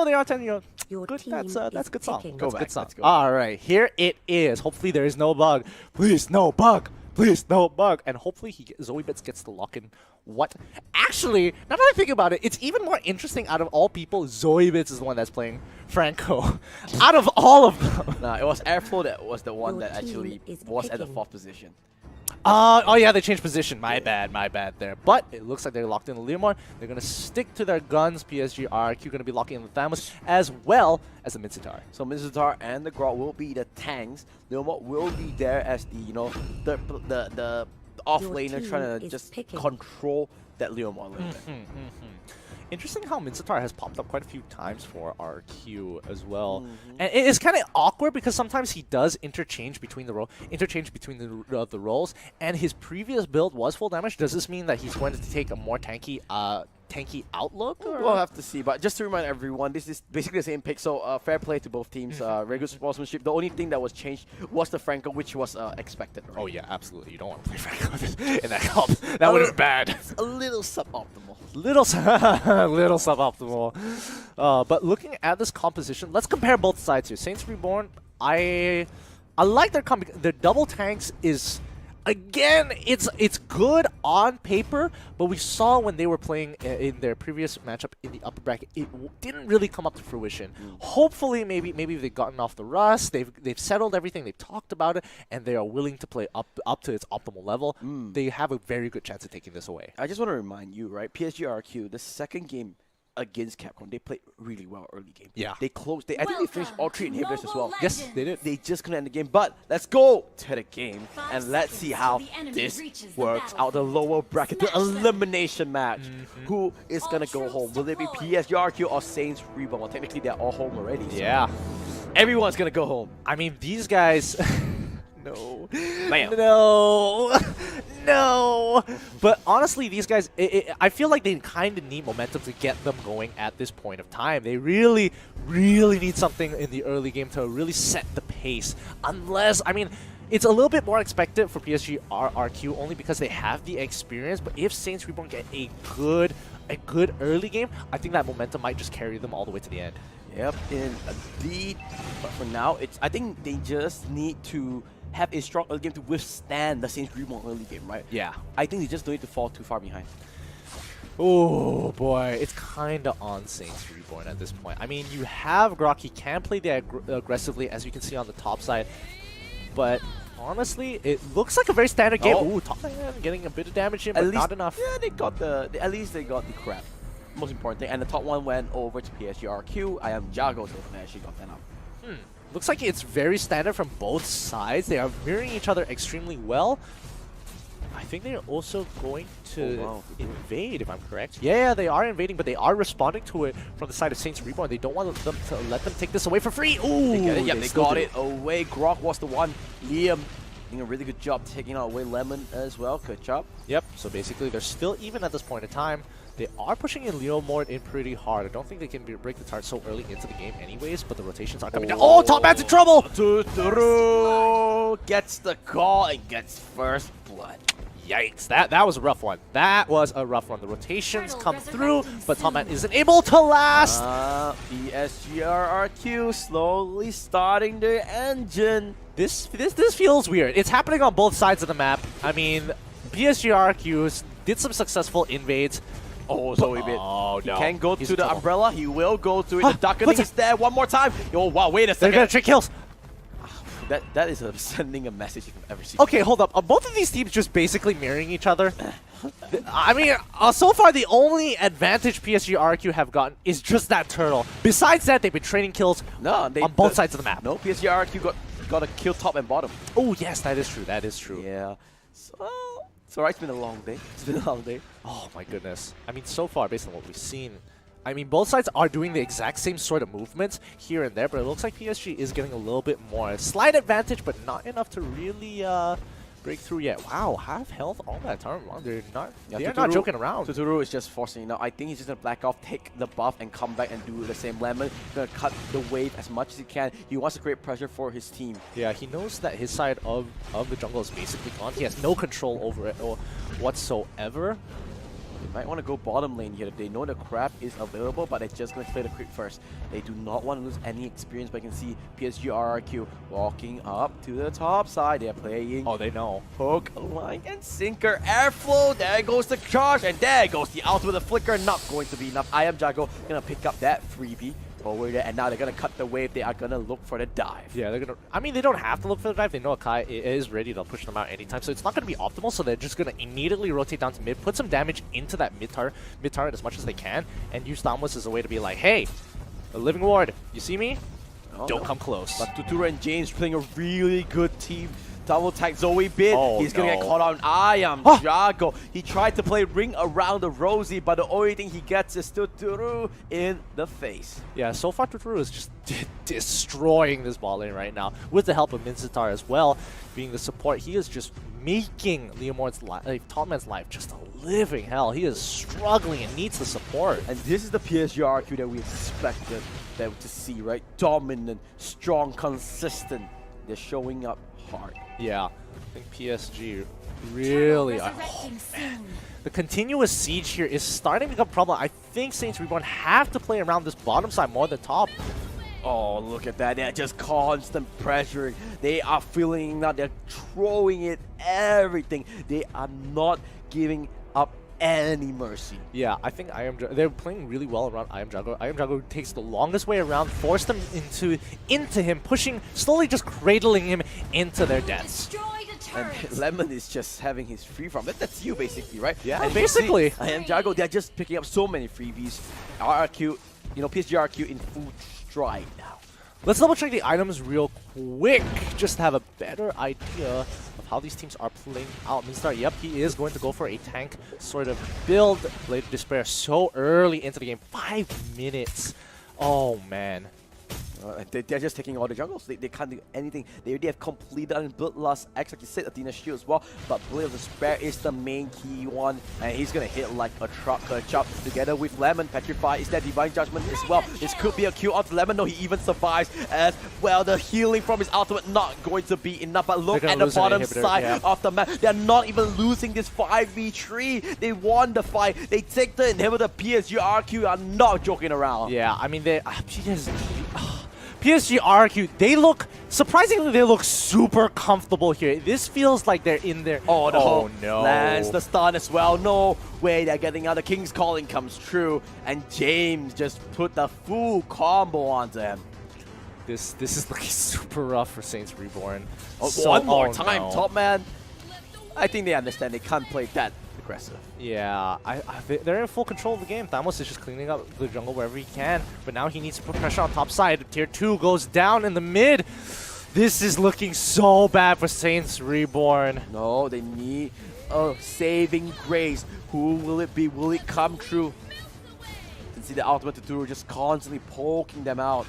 though they are 10, Your good. team That's is good song. picking. That's Go good back, song. let's go. All right, here it is. Hopefully there is no bug. Please, no bug. Please, no bug. And hopefully Zoebits gets the lock in. What? Actually, now that I think about it, it's even more interesting out of all people, Zoebits is the one that's playing Franco. Out of all of them. Nah, it was Airflow that was the one Your that actually team is was at the picking. 4th position. Oh yeah, they changed position. My bad there. But it looks like they're locked in the Leomord. They're going to stick to their guns. Psg Rrq going to be locking in the Thamus as well as the Mitsutar. So Mizutar and the Grot will be the tanks. Leomord will be there as the, the off-laner team trying to is just picking. control that Leomord a little bit. Interesting how Mitsutar has popped up quite a few times for RQ as well, and it's kind of awkward because sometimes he does interchange between the the roles. And his previous build was full damage. Does this mean that he's going to take a more tanky outlook? Or? We'll have to see, but just to remind everyone, this is basically the same pick, so fair play to both teams. Very good sportsmanship. The only thing that was changed was the Franco, which was expected. Right? Oh yeah, absolutely. You don't want to play Franco in that comp. That would have been bad. It's a little suboptimal. Little suboptimal. But looking at this composition, let's compare both sides here. Saints Reborn, I like their double tanks is, again, it's good on paper, but we saw when they were playing in their previous matchup in the upper bracket, it didn't really come up to fruition. Hopefully, maybe they've gotten off the rust, they've settled everything, they've talked about it, and they are willing to play up to its optimal level. They have a very good chance of taking this away. I just want to remind you, right? Psg Rrq, the second game against Capcom, they played really well early game. Yeah. They closed. I think they finished all 3 inhibitors as well. Yes, they did. They just couldn't end the game. But let's go to the game and let's see how this works out. The lower bracket, the elimination match. Who is gonna go home? Will it be Psg Rrq or Saints Reborn? Well, technically they're all home already. So Yeah. everyone's gonna go home. I mean, these guys... No. Bam. No. No. But honestly, these guys, I feel like they kind of need momentum to get them going at this point of time. They really, really need something in the early game to really set the pace. Unless, I mean, it's a little bit more expected for Psg Rrq only because they have the experience. But if Saints Reborn get a good early game, I think that momentum might just carry them all the way to the end. Yep, indeed. But for now, I think they just need to have a strong early game to withstand the Saints Reborn early game, right? Yeah. I think they just don't need to fall too far behind. Oh boy, it's kind of on Saints Reborn at this point. I mean, you have Grok, he can play there aggressively, as you can see on the top side, but honestly, it looks like a very standard game. Ooh, top man getting a bit of damage in, but not enough. Yeah, they got at least they got the crap. Most important thing, and the top one went over to Psg Rrq. I am Jago, so they actually got that up. Looks like it's very standard from both sides. They are mirroring each other extremely well. I think they're also going to invade, if I'm correct. Yeah, they are invading, but they are responding to it from the side of Saints Reborn. They don't want them to let them take this away for free. Ooh, they got it away. Grok was the one. Liam doing a really good job taking out away Lemon as well. Good job. Yep, so basically they're still even at this point in time. They are pushing in Leomord in pretty hard. I don't think they can break the turret so early into the game anyways, but the rotations are coming down. Oh, top man's in trouble! Tuturu gets the call and gets first blood. Yikes, that was a rough one. That was a rough one. The rotations come through, but Top Man isn't able to last. Psg Rrq slowly starting their engine. This feels weird. It's happening on both sides of the map. I mean, Psg Rrq did some successful invades. Oh, so no. He can go to the umbrella. He will go to it. The Darkening is there one more time. Oh, wow, wait a second. They're going to trick kills. That is sending a message if I've ever seen. Okay, hold up. Are both of these teams just basically mirroring each other? I mean, so far the only advantage Psg Rrq have gotten is just that turtle. Besides that, they've been trading kills on both sides of the map. No, Psg Rrq got a kill top and bottom. Oh, yes, that is true. That is true. Yeah. So, it's alright. It's been a long day. It's been a long day. Oh, my goodness. I mean, so far, based on what we've seen, I mean, both sides are doing the exact same sort of movements here and there, but it looks like Psg is getting a little bit more. Slight advantage, but not enough to really break through yet. Wow, half health on that turn. Wow, they're not joking around. Tuturu is just forcing it now. I think he's just going to black off, take the buff, and come back and do the same. Lemon is going to cut the wave as much as he can. He wants to create pressure for his team. Yeah, he knows that his side of the jungle is basically gone. He has no control over it or whatsoever. might want to go bottom lane here. They know the crab is available, but they're just going to play the creep first. They do not want to lose any experience, but you can see Psg Rrq walking up to the top side. They're playing Oh, they know. hook, line, and sinker. Airflow, there goes the charge, and there goes the ultimate. The flicker, not going to be enough. I Am Jago going to pick up that freebie over there, and now they're going to cut the wave. They are going to look for the dive. Yeah, they're gonna. I mean, they don't have to look for the dive. They know Akai is ready to push them out anytime, so it's not gonna be optimal. So they're just gonna immediately rotate down to mid, put some damage into that mid turret as much as they can, and use Thamos as a way to be like, hey, a living ward, you see me? Oh, Don't no. come close. But Tutura and James playing a really good team. Double tag Zoe bit. Oh, He's gonna no. get caught out. I Am Jago. He tried to play ring around the Rosie, but the only thing he gets is Tuturu in the face. Yeah, so far Tuturu is just destroying this bot lane right now, with the help of Minzitar as well, being the support. He is just making Leomord's top man's life just a living hell. He is struggling and needs the support. And this is the Psg Rrq that we expected them to see, right? Dominant, strong, consistent. They're showing up hard. Yeah, I think PSG really are. Oh, man. The continuous siege here is starting to become a problem. I think Saints Reborn have to play around this bottom side more than top. Oh, look at that. They're just constant pressuring. They are filling out. They're throwing it, everything. They are not giving up any mercy. Yeah, I think they're playing really well around I Am Jago. I Am Jago takes the longest way around, forced them into him, pushing, slowly just cradling him into their deaths. And Lemon is just having his free from. That's you basically, right? Yeah, and basically. I Am Jago, they're just picking up so many freebies. Rrq, you know, Psg Rrq in full stride now. Let's double check the items real quick, just to have a better idea of how these teams are playing out. Minzitar, yep, he is going to go for a tank sort of build. Blade of Despair so early into the game, 5 minutes. Oh man. They're just taking all the jungles. They can't do anything. They already have completed and built last X, like you said, Athena Shield as well. But Blade of Despair is the main key one, and he's gonna hit like a truck, chop together with Lemon. Petrify is that Divine Judgment as well. This could be a kill onto Lemon. No, he even survives as well. The healing from his ultimate not going to be enough. But look at the bottom side of the map. They're not even losing this 5v3. They won the fight. They take the inhibitor. Psg Rrq are not joking around. Yeah, I mean, PSG Rrq, they look, surprisingly, they look super comfortable here. This feels like they're in there. Oh, the hook no. lands the stun as well. No way they're getting out. The King's Calling comes true, and James just put the full combo onto him. This is looking super rough for Saints Reborn. Oh, So- one more oh, time, no. top man. I think they understand they can't play that aggressive. Yeah, they're in full control of the game. Thamos is just cleaning up the jungle wherever he can, but now he needs to put pressure on top side. Tier 2 goes down in the mid. This is looking so bad for Saints Reborn. No, they need a saving grace. Who will it be? Will it come true? You can see the ultimate Tuturu just constantly poking them out.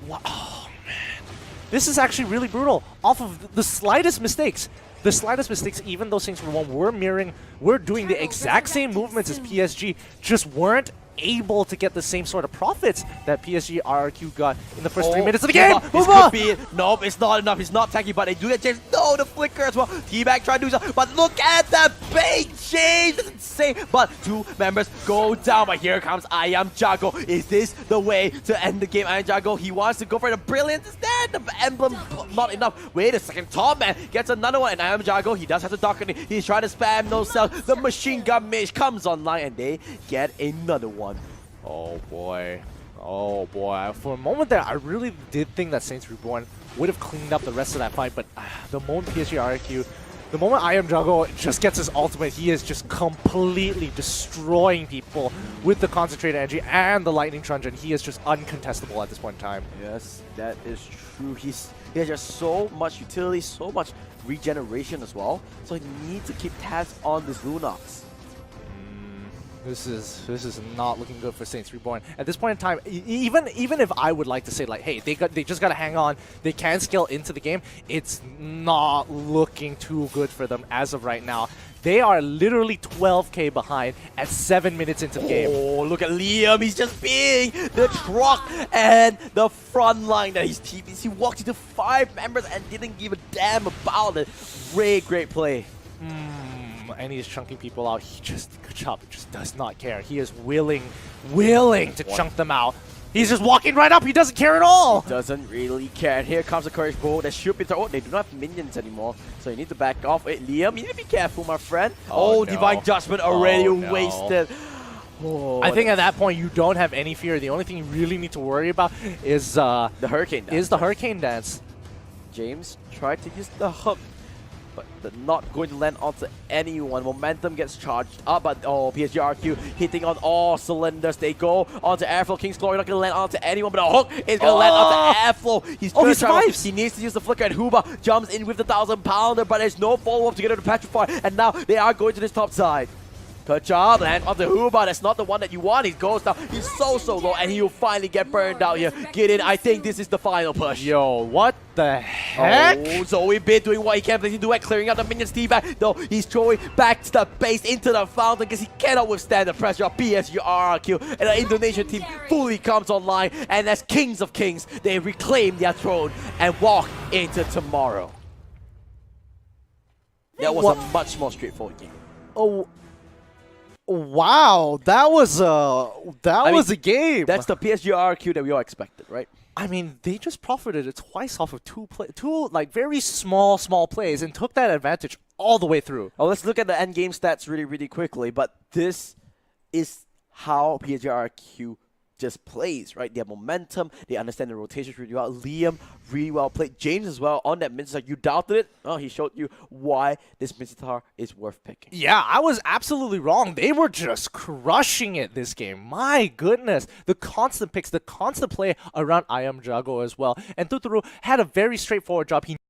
Wow. Oh, man. This is actually really brutal. Off of the slightest mistakes. The slightest mistakes, even though Saints Reborn were doing the exact same movements as PSG, just weren't able to get the same sort of profits that Psg Rrq got in the first 3 minutes of the game. This could be it. Nope, it's not enough. He's not tanky, but they do that. James, no, the flicker as well. T-Bag trying to do something, but look at that bait, James. It's insane. But 2 members go down. But here comes I Am Jago. Is this the way to end the game? I Am Jago, he wants to go for the brilliance. Instead, the emblem not enough. Wait a second, top man gets another one, and I Am Jago, he does have to darken it. He's trying to spam no cells. The machine gun mage comes online, and they get another one. Oh boy. Oh boy. For a moment there, I really did think that Saints Reborn would have cleaned up the rest of that fight, but the moment Psg Rrq, the moment I Am Jago just gets his ultimate, he is just completely destroying people with the concentrated energy and the lightning truncheon, and he is just uncontestable at this point in time. Yes, that is true. He has just so much utility, so much regeneration as well. So he needs to keep tabs on this Lunox. This is not looking good for Saints Reborn. At this point in time, even if I would like to say like, hey, they just gotta hang on, they can scale into the game, it's not looking too good for them as of right now. They are literally 12k behind at 7 minutes into the game. Oh, look at Liam. He's just being the truck and the front line that he's TPs. He walked into 5 members and didn't give a damn about it. Great play. and he's chunking people out. He just, good job, just does not care. He is willing to chunk them out. He's just walking right up. He doesn't care at all. Doesn't really care. And here comes the Courage Bow. That should be thrown. Oh, they do not have minions anymore. So you need to back off. Wait, Liam, you need to be careful, my friend. Oh, no. Divine Judgment already no. wasted. Oh, I think at that point you don't have any fear. The only thing you really need to worry about is the Hurricane Dance. Hurricane Dance. James tried to use the hook, but they're not going to land onto anyone. Momentum gets charged up, but Psg Rrq hitting on all cylinders. They go onto Airflow. King's Glory not going to land onto anyone, but a hook is going to land onto Airflow. He's he survives. He needs to use the flicker, and Huba jumps in with the 1,000-pounder, but there's no follow-up to get him to petrify, and now they are going to this top side. Good job, land onto Huba. That's not the one that you want. He goes down. He's so low, and he'll finally get burned out here. Get in. I think this is the final push. Yo, what the heck? Oh, Zoe Bid doing what he can, but he do it, clearing out the minions teabag. Though he's throwing back to the base into the fountain because he cannot withstand the pressure of Psg Rrq. And the Indonesian team fully comes online, and as kings of kings, they reclaim their throne and walk into tomorrow. That was a much more straightforward game. Oh. Wow, that was a game. That's the Psg Rrq that we all expected, right? I mean, they just profited twice off of two like very small plays and took that advantage all the way through. Oh, let's look at the end game stats really quickly. But this is how Psg Rrq just plays, right? They have momentum. They understand the rotations really well. Liam really well played. James as well on that mid-star. You doubted it? Oh, he showed you why this mid-star is worth picking. Yeah, I was absolutely wrong. They were just crushing it this game. My goodness. The constant picks, the constant play around I Am Jago as well. And Tuturu had a very straightforward job. He